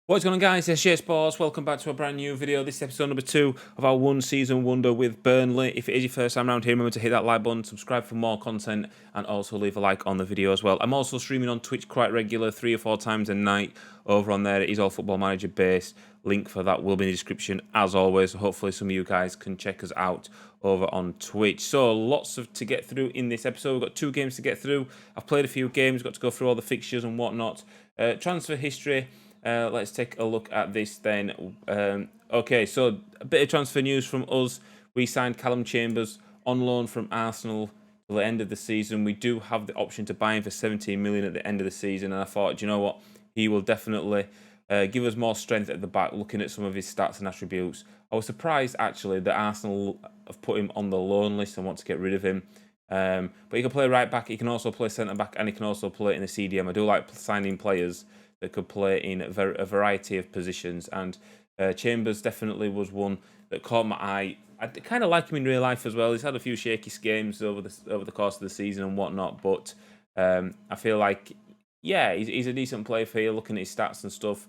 What's going on, guys? SJHSports. Welcome back to a brand new video. This is episode number 2 of our one season wonder with Burnley. If it is your first time around here, remember to hit that like button, subscribe for more content, and also leave a like on the video as well. I'm also streaming on Twitch quite regular, 3 or 4 times a night over on there. It is all Football Manager based. Link for that will be in the description as always. So hopefully some of you guys can check us out over on Twitch. So lots to get through in this episode. We've got 2 games to get through. I've played a few games, got to go through all the fixtures and whatnot. Transfer history. Let's take a look at this then. Okay, so a bit of transfer news from us. We signed Callum Chambers on loan from Arsenal till the end of the season. We do have the option to buy him for 17 million at the end of the season, and I thought, do you know what? He will definitely give us more strength at the back, looking at some of his stats and attributes. I was surprised, actually, that Arsenal have put him on the loan list and want to get rid of him. But he can play right back, he can also play centre back, and he can also play in the CDM. I do like signing players that could play in a variety of positions, and Chambers definitely was one that caught my eye. I kind of like him in real life as well. He's had a few shaky games over the course of the season and whatnot, but I feel like, yeah, he's a decent player for here, looking at his stats and stuff.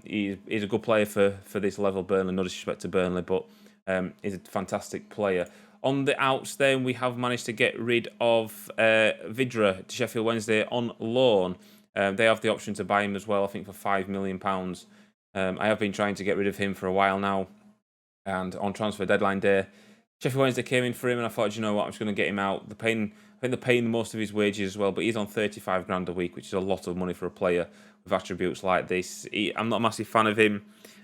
He's a good player for this level, Burnley. No disrespect to Burnley, but he's a fantastic player. On the outs then, we have managed to get rid of Vidra to Sheffield Wednesday on loan. They have the option to buy him as well, I think, for £5 million. I have been trying to get rid of him for a while now. And on transfer deadline day, Sheffield Wednesday came in for him, and I thought, you know what, I'm just going to get him out. I think they're paying most of his wages as well, but he's on 35 grand a week, which is a lot of money for a player with attributes like this. I'm not a massive fan of him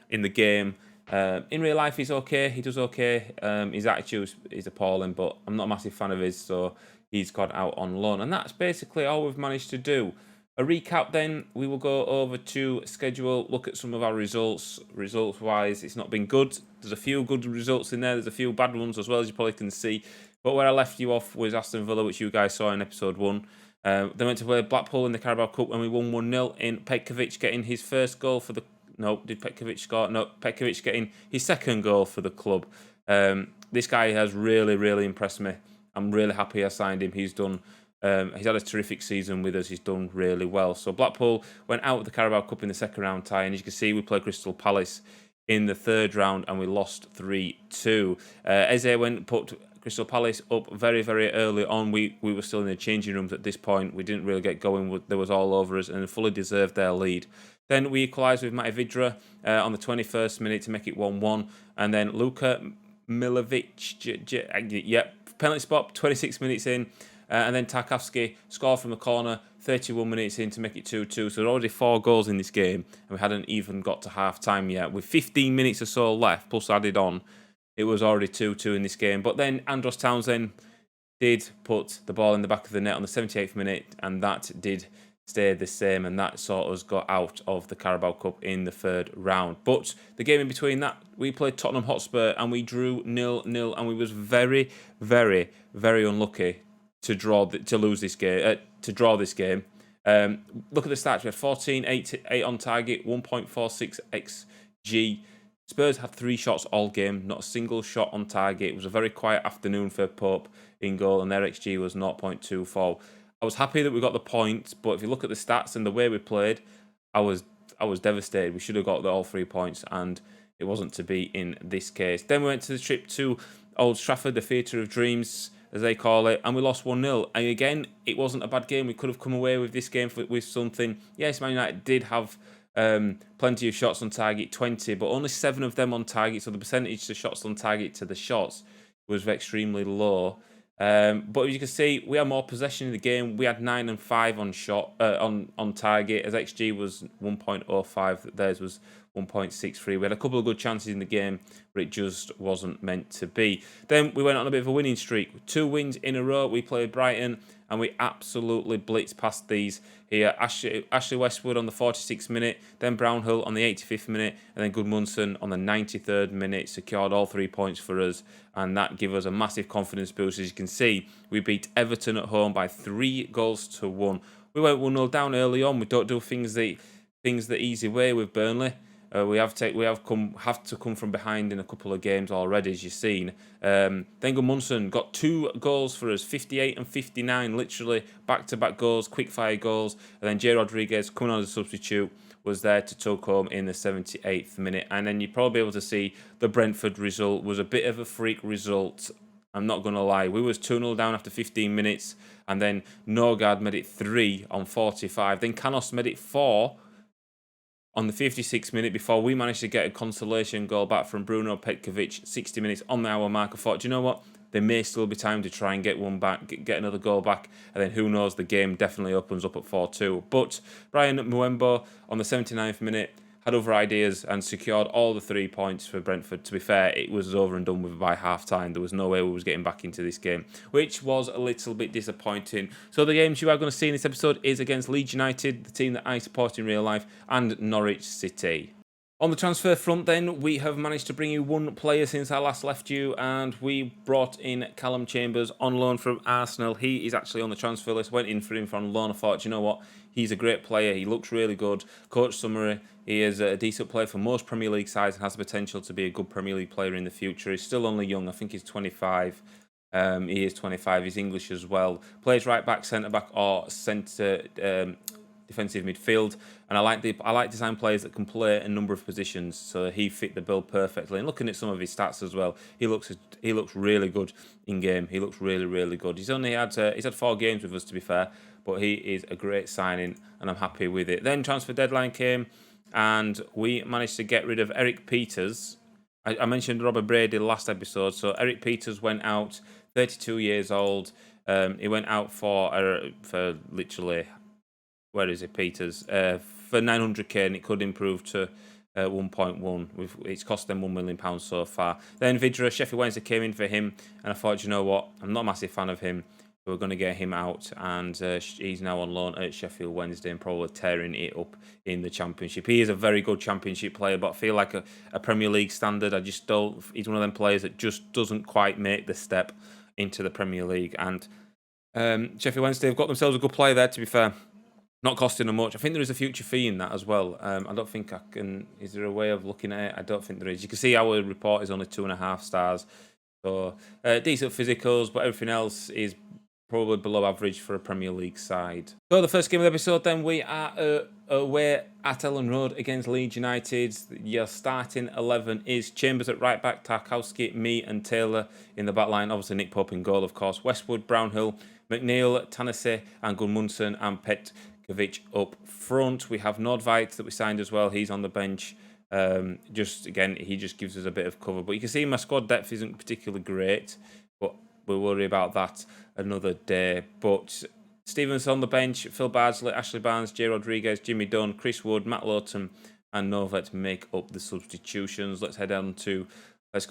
in the game. In real life, he's okay. He does okay. His attitude is appalling, but I'm not a massive fan of his, so he's got out on loan. And that's basically all we've managed to do. A recap then, we will go over to schedule, look at some of our results. Results-wise, it's not been good. There's a few good results in there. There's a few bad ones as well, as you probably can see. But where I left you off was Aston Villa, which you guys saw in episode 1. They went to play Blackpool in the Carabao Cup, and we won 1-0 in Petkovic getting his first goal for the... No, did Petkovic score? No, Petkovic getting his second goal for the club. This guy has really, really impressed me. I'm really happy I signed him. He's had a terrific season with us. He's done really well. So Blackpool went out of the Carabao Cup in the second round tie, and as you can see, we played Crystal Palace in the third round, and we lost 3-2. Eze put Crystal Palace up very, very early on. We were still in the changing rooms at this point. We didn't really get going. There was all over us, and fully deserved their lead. Then we equalised with Matej Vidra on the 21st minute to make it 1-1, and then Luka Milovic, penalty spot, 26 minutes in. And then Tarkowski scored from the corner 31 minutes in to make it 2-2. So there are already 4 goals in this game, and we hadn't even got to half-time yet. With 15 minutes or so left, plus added on, it was already 2-2 in this game. But then Andros Townsend did put the ball in the back of the net on the 78th minute, and that did stay the same, and that sort of got out of the Carabao Cup in the third round. But the game in between that, we played Tottenham Hotspur, and we drew 0-0, and we was very, very, very unlucky to draw this game. Look at the stats. We had 14, 8 on target, 1.46 xG. Spurs had 3 shots all game, not a single shot on target. It was a very quiet afternoon for Pope in goal, and their xG was 0.24. I was happy that we got the point, but if you look at the stats and the way we played, I was devastated. We should have got all 3 points, and it wasn't to be in this case. Then we went to the trip to Old Trafford, the Theatre of Dreams, as they call it, and we lost 1-0. And again, it wasn't a bad game. We could have come away with this game with something. Yes, Man United did have plenty of shots on target, 20, but only 7 of them on target, so the percentage of shots on target to the shots was extremely low. But as you can see, we had more possession in the game. We had 9 and 5 on target, as XG was 1.05. Theirs was 1.63. We had a couple of good chances in the game, but it just wasn't meant to be. Then we went on a bit of a winning streak. 2 wins in a row. We played Brighton, and we absolutely blitzed past these here. Ashley Westwood on the 46th minute, then Brownhill on the 85th minute, and then Gudmundsson on the 93rd minute secured all 3 points for us, and that gave us a massive confidence boost. As you can see, we beat Everton at home by 3-1. We went 1-0 down early on. We don't do things the easy way with Burnley. We have to come from behind in a couple of games already, as you've seen. Then Gudmundsson got 2 goals for us, 58 and 59, literally back-to-back goals, quick-fire goals. And then Jay Rodriguez coming on as a substitute was there to tuck home in the 78th minute. And then you'd probably be able to see the Brentford result was a bit of a freak result. I'm not going to lie. We was 2-0 down after 15 minutes. And then Norgard made it 3 on 45. Then Canos made it 4 on the 56th minute before we managed to get a consolation goal back from Bruno Petkovic 60 minutes on the hour mark. I thought, do you know what? There may still be time to try and get one back, get another goal back, and then who knows, the game definitely opens up at 4-2. But Brian Mwembo on the 79th minute had other ideas and secured all the 3 points for Brentford. To be fair, it was over and done with by half-time. There was no way we was getting back into this game, which was a little bit disappointing. So the games you are going to see in this episode is against Leeds United, the team that I support in real life, and Norwich City. On the transfer front then, we have managed to bring you one player since I last left you, and we brought in Callum Chambers on loan from Arsenal. He is actually on the transfer list, went in for him from loan. I thought, you know what, he's a great player, he looks really good. Coach summary, he is a decent player for most Premier League sides and has the potential to be a good Premier League player in the future. He's still only young, I think he's 25. He is 25, he's English as well. Plays right back, centre back or centre defensive midfield, and I like design players that can play a number of positions, so he fit the bill perfectly. And looking at some of his stats as well, he looks really good in game. He looks really good. He's had 4 games with us, to be fair, but he is a great signing and I'm happy with it. Then transfer deadline came and we managed to get rid of Eric Peters. I mentioned Robert Brady last episode, so Eric Peters went out, 32 years old. He went out for literally, where is it, Peters? For 900k, and it could improve to 1.1. It's cost them £1 million so far. Then Vidra, Sheffield Wednesday came in for him, and I thought, you know what, I'm not a massive fan of him. We're going to get him out, and he's now on loan at Sheffield Wednesday and probably tearing it up in the Championship. He is a very good Championship player, but I feel like a Premier League standard, I just don't. He's one of them players that just doesn't quite make the step into the Premier League. And Sheffield Wednesday have got themselves a good player there, to be fair. Not costing them much. I think there is a future fee in that as well. I don't think I can. Is there a way of looking at it? I don't think there is. You can see our report is only 2.5 stars. So decent physicals, but everything else is probably below average for a Premier League side. So the first game of the episode then, we are away at Elland Road against Leeds United. Your starting 11 is Chambers at right back, Tarkowski, me and Taylor in the back line. Obviously Nick Pope in goal, of course. Westwood, Brownhill, McNeil, Tanase and Gudmundsson and Petkovic up front. We have Nordveit that we signed as well. He's on the bench. He just gives us a bit of cover. But you can see my squad depth isn't particularly great, but we'll worry about that another day. But Stevens on the bench, Phil Bardsley, Ashley Barnes, Jay Rodriguez, Jimmy Dunn, Chris Wood, Matt Lowton and Novet make up the substitutions. Let's go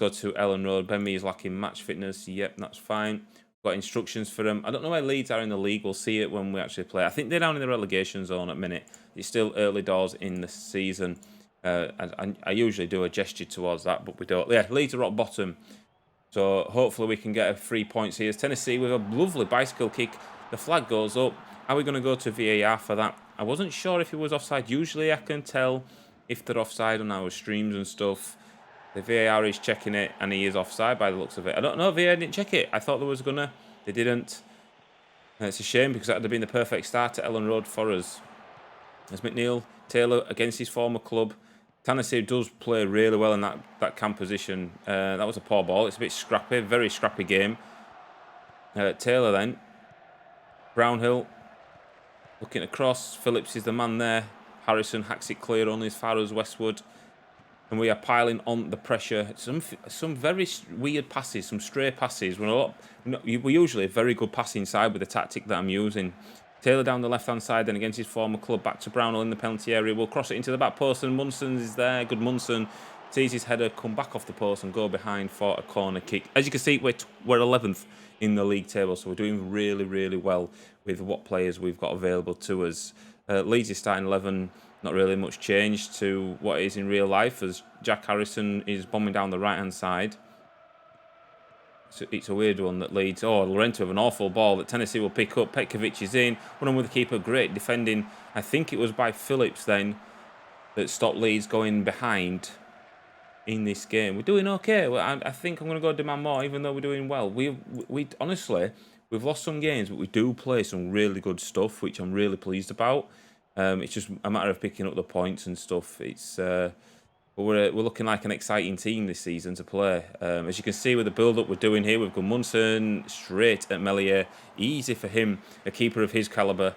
to Elland Road. Ben Mee is lacking match fitness. Yep, that's fine. Got instructions for them. I don't know where Leeds are in the league. We'll see it when we actually play. I think they're down in the relegation zone at the minute. It's still early doors in the season. I usually do a gesture towards that, but we don't. Yeah, Leeds are rock bottom. So hopefully we can get 3 points here. Tennessee with a lovely bicycle kick. The flag goes up. Are we going to go to VAR for that? I wasn't sure if he was offside. Usually I can tell if they're offside on our streams and stuff. The VAR is checking it, and he is offside by the looks of it. I don't know, VAR didn't check it. I thought there was gonna. They didn't. And it's a shame because that would have been the perfect start at Elland Road for us. There's McNeil, Taylor against his former club. Tennessee does play really well in that camp position. That was a poor ball. It's a bit scrappy, very scrappy game. Taylor then. Brownhill looking across. Phillips is the man there. Harrison hacks it clear only as far as Westwood. And we are piling on the pressure. Some very weird passes, some stray passes. We're usually a very good passing side with the tactic that I'm using. Taylor down the left-hand side, then against his former club, back to Brownhill in the penalty area. We'll cross it into the back post, and Munson is there. Gudmundsson sees his header come back off the post and go behind for a corner kick. As you can see, we're 11th in the league table, so we're doing really well with what players we've got available to us. Leeds is starting 11. Not really much change to what it is in real life, as Jack Harrison is bombing down the right-hand side. So it's a weird one that leads. Oh, Lorente with an awful ball that Tennessee will pick up. Petkovic is in. One on with the keeper. Great defending. I think it was by Phillips then that stopped Leeds going behind in this game. We're doing okay. I think I'm going to go demand more, even though we're doing well. We honestly, we've lost some games, but we do play some really good stuff, which I'm really pleased about. It's just a matter of picking up the points and stuff. It's but we're looking like an exciting team this season to play. As you can see with the build-up we're doing here, we've got Munson straight at Melier. Easy for him, a keeper of his calibre.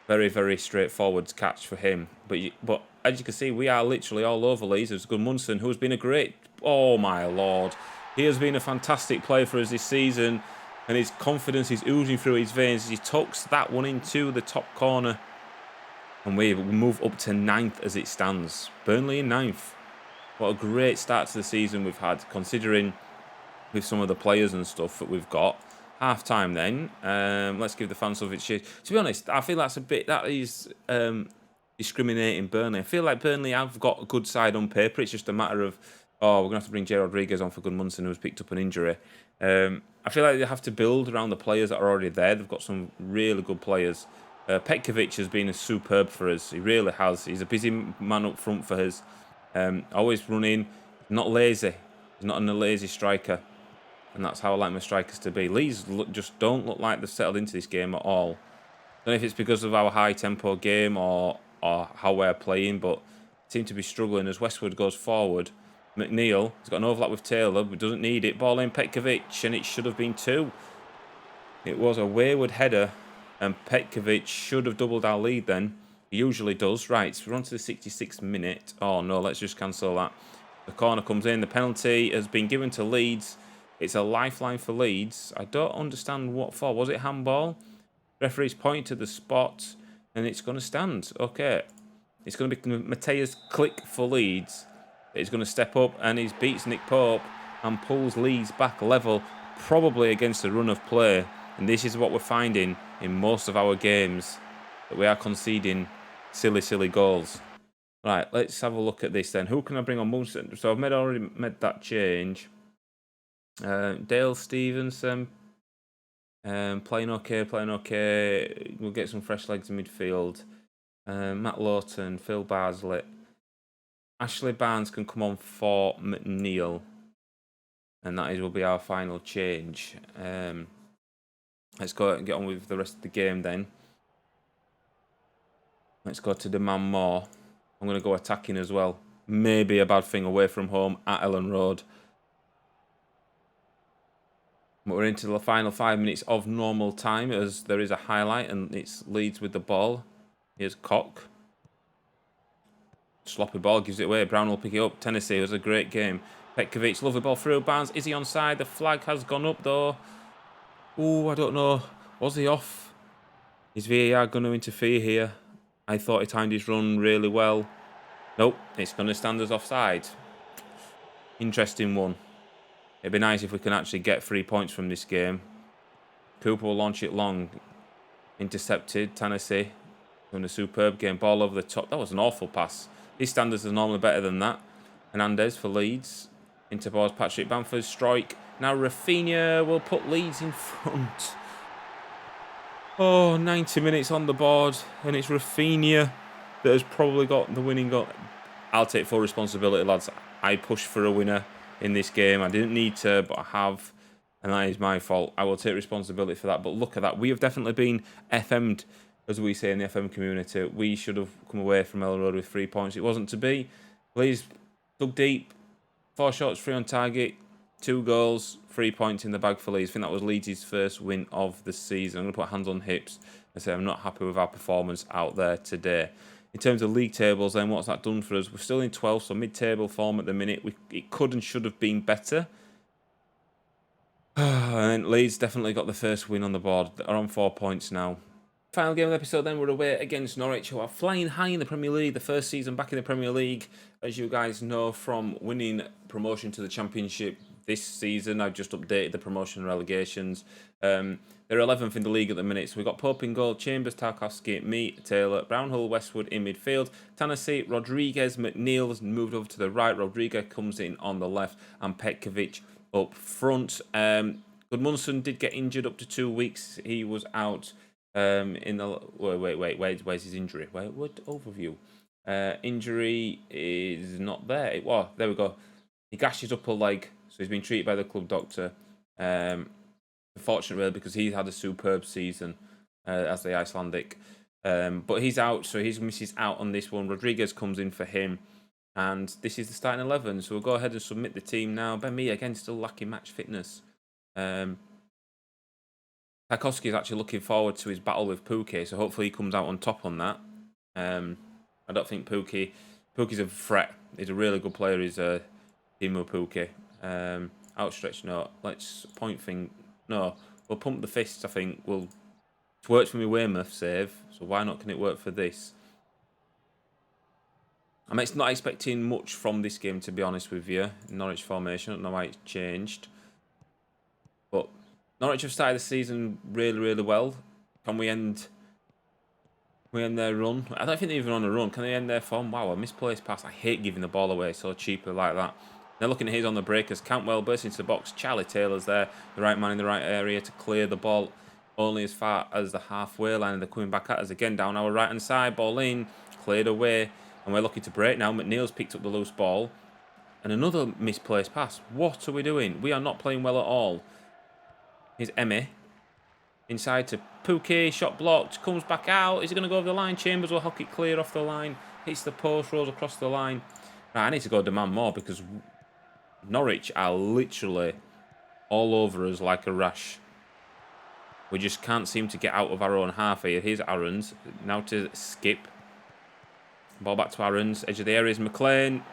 Very, very straightforward catch for him. But as you can see, we are literally all over Leeds. There's Munson, who's been a great... Oh, my Lord. He has been a fantastic player for us this season. And his confidence is oozing through his veins as he tucks that one into the top corner. And we move up to 9th as it stands. Burnley in 9th. What a great start to the season we've had, considering with some of the players and stuff that we've got. Half time then. Let's give the fans something to cheer. To be honest, I feel that is discriminating Burnley. I feel like Burnley have got a good side on paper. It's just a matter of, oh, we're going to have to bring J. Rodriguez on for Gudmundsson, who's picked up an injury. I feel like they have to build around the players that are already there. They've got some really good players. Petkovic has been superb for us. He really has. He's a busy man up front for us. Always running, not lazy. He's not a lazy striker. And that's how I like my strikers to be. Leeds just don't look like they've settled into this game at all. I don't know if it's because of our high-tempo game or how we're playing, but seem to be struggling as Westwood goes forward. McNeil has got an overlap with Taylor, but doesn't need it. Ball in Petkovic, and it should have been 2. It was a wayward header, and Petkovic should have doubled our lead then. He usually does. Right, so we're on to the 66th minute. Oh, no, let's just cancel that. The corner comes in. The penalty has been given to Leeds. It's a lifeline for Leeds. I don't understand what for. Was it handball? Referee's point to the spot, and it's going to stand. Okay. It's going to be Mateus Click for Leeds. He's going to step up, and he beats Nick Pope and pulls Leeds back level, probably against the run of play. And this is what we're finding in most of our games, that we are conceding silly, silly goals. Right, let's have a look at this then. Who can I bring on Munson? So I've already made that change. Dale Stevenson, playing okay. We'll get some fresh legs in midfield. Matt Lawton, Phil Barslett. Ashley Barnes can come on for McNeil. And that will be our final change. Let's go and get on with the rest of the game then. Let's go to demand more. I'm going to go attacking as well. Maybe a bad thing away from home at Ellen Road. But we're into the final 5 minutes of normal time as there is a highlight and it's Leeds with the ball. Here's Koch. Sloppy ball, gives it away. Brown will pick it up. Tennessee was a great game. Petkovic, lovely ball through. Barnes, is he onside? The flag has gone up though. Ooh, I don't know. Was he off? Is VAR going to interfere here? I thought he timed his run really well. Nope, it's going to stand as offside. Interesting one. It'd be nice if we can actually get 3 points from this game. Cooper will launch it long. Intercepted. Tennessee doing a superb game. Ball over the top. That was an awful pass. His standards are normally better than that. Hernandez for Leeds. Into balls. Patrick Bamford. Strike. Now Rafinha will put Leeds in front. Oh, 90 minutes on the board. And it's Rafinha that has probably got the winning goal. I'll take full responsibility, lads. I pushed for a winner in this game. I didn't need to, but I have. And that is my fault. I will take responsibility for that. But look at that. We have definitely been FM'd, as we say in the FM community. We should have come away from Ellen Road with 3 points. It wasn't to be. Leeds dug deep. 4 shots, 3 on target. 2 goals, 3 points in the bag for Leeds. I think that was Leeds' first win of the season. I'm going to put hands on hips and say I'm not happy with our performance out there today. In terms of league tables, then, what's that done for us? We're still in 12th, so mid-table form at the minute. It could and should have been better. And Leeds definitely got the first win on the board. They're on 4 points now. Final game of the episode, then, we're away against Norwich, who are flying high in the Premier League. The first season back in the Premier League, as you guys know, from winning promotion to the Championship this season. I've just updated the promotion and relegations. They're 11th in the league at the minute. So we've got Pope in goal, Chambers, Tarkowski, me, Taylor, Brownhill, Westwood in midfield. Tennessee, Rodriguez, McNeil has moved over to the right. Rodriguez comes in on the left. And Petkovic up front. Gudmundsson did get injured up to 2 weeks. He was out in the... Wait. Where's his injury? What overview? Injury is not there. Well, there we go. He gashed his upper leg. So he's been treated by the club doctor. Fortunate really because he's had a superb season as the Icelandic. But he's out, so he misses out on this one. Rodriguez comes in for him. And this is the starting 11. So we'll go ahead and submit the team now. Ben Mee, again, still lacking match fitness. Tarkowski is actually looking forward to his battle with Pukki, so hopefully he comes out on top on that. I don't think Pukki's a threat. He's a really good player. He's a Timo Pukki. Outstretched, no. Let's point thing. No, we'll pump the fists, I think. It works for me Weymouth save, so why not can it work for this? I'm not expecting much from this game, to be honest with you. Norwich formation, I don't know why it's changed. But Norwich have started the season really, really well. Can we end their run? I don't think they're even on a run. Can they end their form? Wow, a misplaced pass. I hate giving the ball away so cheaply like that. They're looking at his on the breakers. Cantwell bursts into the box. Charlie Taylor's there. The right man in the right area to clear the ball only as far as the halfway line. They're coming back at us again down our right-hand side. Ball in. Cleared away. And we're looking to break now. McNeil's picked up the loose ball. And another misplaced pass. What are we doing? We are not playing well at all. Here's Emmy. Inside to Pukki. Shot blocked. Comes back out. Is he going to go over the line? Chambers will hook it clear off the line. Hits the post. Rolls across the line. Right, I need to go demand more because Norwich are literally all over us like a rash. We just can't seem to get out of our own half here. Here's Aarons. Now to Skip. Ball back to Aarons. Edge of the area is McLean.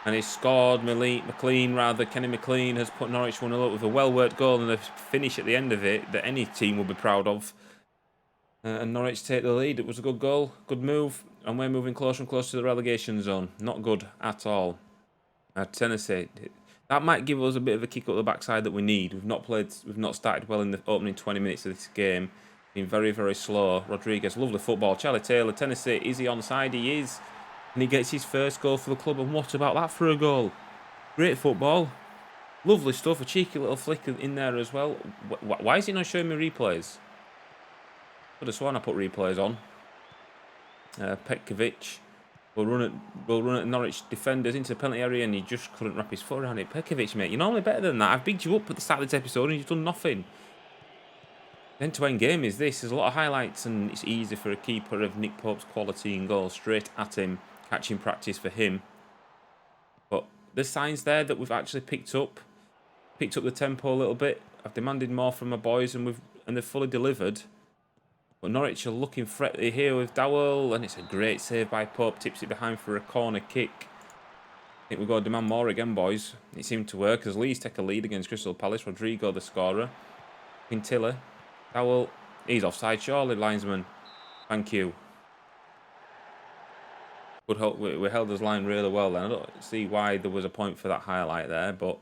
And he's scored. McLean, rather. Kenny McLean has put Norwich 1-0 up with a well-worked goal and a finish at the end of it that any team will be proud of. And Norwich take the lead. It was a good goal. Good move. And we're moving closer and closer to the relegation zone. Not good at all. Tennessee. That might give us a bit of a kick up the backside that we need. We've not started well in the opening 20 minutes of this game. Been very, very slow. Rodriguez, lovely football. Charlie Taylor, Tennessee, is he onside? He is. And he gets his first goal for the club. And what about that for a goal? Great football. Lovely stuff. A cheeky little flick in there as well. Why is it not showing me replays? Could have sworn I put replays on. Petkovic will run at Norwich defenders into the penalty area and he just couldn't wrap his foot around it. Petkovic, mate, you're normally better than that. I've bigged you up at the start of this episode and you've done nothing. End-to-end game is this. There's a lot of highlights and it's easy for a keeper of Nick Pope's quality and goal. Straight at him. Catching practice for him. But there's signs there that we've actually picked up the tempo a little bit. I've demanded more from my boys and they've fully delivered. But Norwich are looking threatening here with Dowell and it's a great save by Pope. Tips it behind for a corner kick. I think we've got to demand more again, boys. It seemed to work as Leeds take a lead against Crystal Palace. Rodrigo the scorer. Quintilla. Dowell, he's offside, surely, linesman. Thank you. Good help. We held his line really well then. I don't see why there was a point for that highlight there, but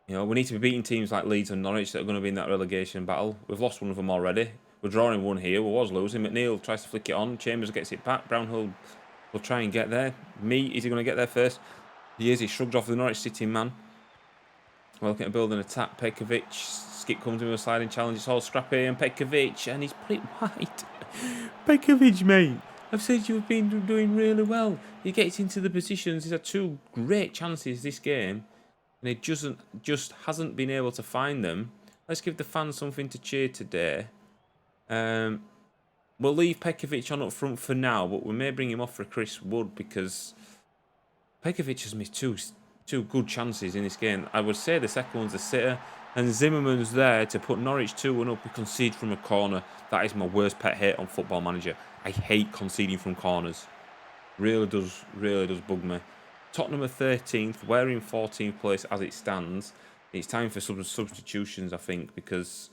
you know, we need to be beating teams like Leeds and Norwich that are going to be in that relegation battle. We've lost one of them already. We're drawing one here. We was losing. McNeil tries to flick it on. Chambers gets it back. Brownhill will try and get there. Is he going to get there first? He is. He shrugged off the Norwich City man. We're looking to build an attack. Petkovic. Skip comes in with a sliding challenge. It's all scrappy. And Petkovic. And he's put it wide. Petkovic, mate. I've said you've been doing really well. He gets into the positions. He's had two great chances this game. And he just hasn't been able to find them. Let's give the fans something to cheer today. We'll leave Petkovic on up front for now, but we may bring him off for Chris Wood because Petkovic has missed two good chances in this game. I would say the second one's a sitter, and Zimmerman's there to put Norwich 2-1 up. We concede from a corner. That is my worst pet hate on Football Manager. I hate conceding from corners. Really does bug me. Tottenham are 13th. We're in 14th place as it stands. It's time for some substitutions, I think, because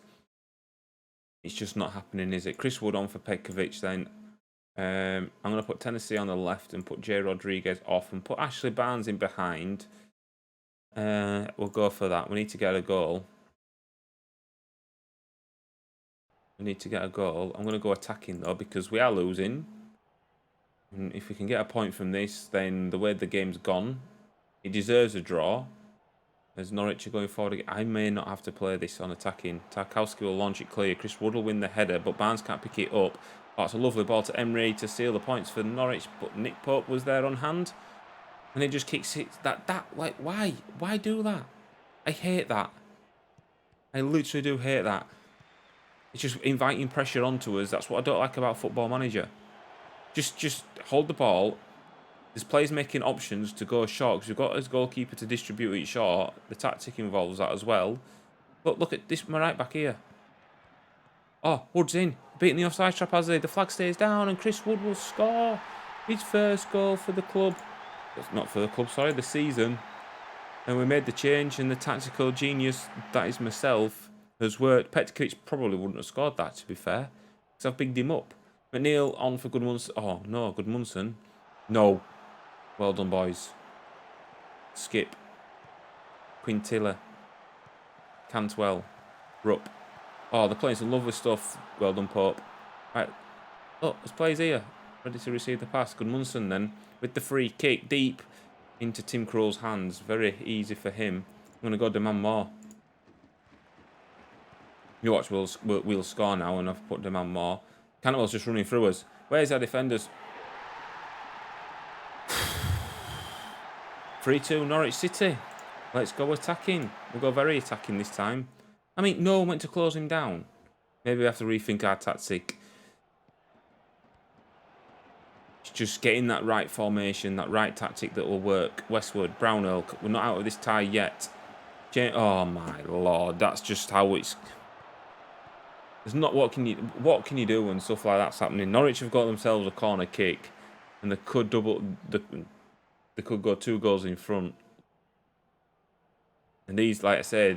it's just not happening, is it? Chris Wood on for Petkovic then. I'm going to put Tennessee on the left and put Jay Rodriguez off and put Ashley Barnes in behind. We'll go for that. We need to get a goal. I'm going to go attacking, though, because we are losing. And if we can get a point from this, then the way the game's gone, it deserves a draw. As Norwich are going forward, I may not have to play this on attacking. Tarkowski will launch it clear. Chris Wood will win the header, but Barnes can't pick it up. Oh, it's a lovely ball to Emery to seal the points for Norwich, but Nick Pope was there on hand. And he just kicks it. Like, why? Why do that? I hate that. I literally do hate that. It's just inviting pressure onto us. That's what I don't like about Football Manager. Just hold the ball. There's players making options to go short because we've got his goalkeeper to distribute it short. The tactic involves that as well. But look at this, my right back here. Oh, Wood's in. Beating the offside trap as the flag stays down, and Chris Wood will score his first goal for the club. Not for the club, sorry, the season. And we made the change, and the tactical genius, that is myself, has worked. Petkovic probably wouldn't have scored that, to be fair, because I've bigged him up. McNeil on for Goodmunson. Oh, no, Goodmunson. No. Well done, boys. Skip. Quintilla. Cantwell. Rupp. Oh, they're playing some lovely stuff. Well done, Pope. Right. Oh, there's players here. Ready to receive the pass. Goodmunson then with the free kick deep into Tim Krul's hands. Very easy for him. I'm going to go demand more. You watch, we'll score now, and I've put demand more. Cantwell's just running through us. Where's our defenders? 3-2 Norwich City. Let's go attacking. We'll go very attacking this time. I mean, no one went to close him down. Maybe we have to rethink our tactic. It's just getting that right formation, that right tactic that will work. Westwood, Brownhill, we're not out of this tie yet. Oh my lord, that's just how it's... There's not what can you do when stuff like that's happening. Norwich have got themselves a corner kick, and they could they could go 2 goals in front. And these, like I say,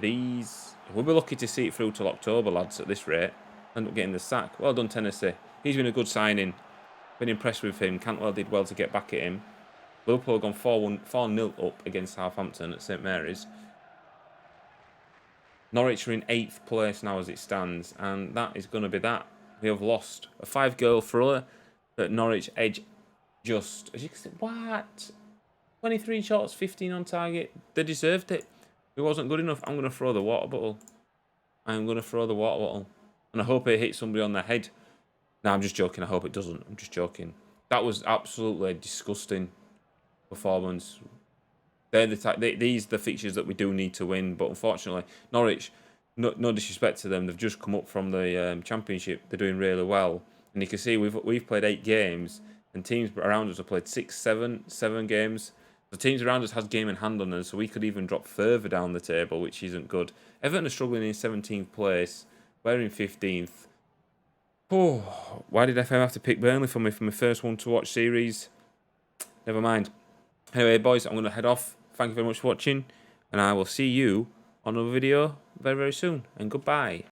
we'll be lucky to see it through till October, lads, at this rate. End up getting the sack. Well done, Tennessee. He's been a good signing. Been impressed with him. Cantwell did well to get back at him. Liverpool have gone 4-0 up against Southampton at St Mary's. Norwich are in 8th place now as it stands, and that is going to be that. We have lost a 5-goal thriller that Norwich edge just. As you can see, what? 23 shots, 15 on target. They deserved it. It wasn't good enough. I'm going to throw the water bottle. I'm going to throw the water bottle. And I hope it hits somebody on the head. No, I'm just joking. I hope it doesn't. I'm just joking. That was absolutely disgusting performance. These are the fixtures that we do need to win. But unfortunately, Norwich, no disrespect to them, they've just come up from the Championship. They're doing really well. And you can see we've played 8 games. And teams around us have played 7 games. The teams around us has game in hand on us, so we could even drop further down the table, which isn't good. Everton are struggling in 17th place. We're in 15th. Oh, why did FM have to pick Burnley for me for my first one-to-watch series? Never mind. Anyway, boys, I'm going to head off. Thank you very much for watching, and I will see you on another video very, very soon. And goodbye.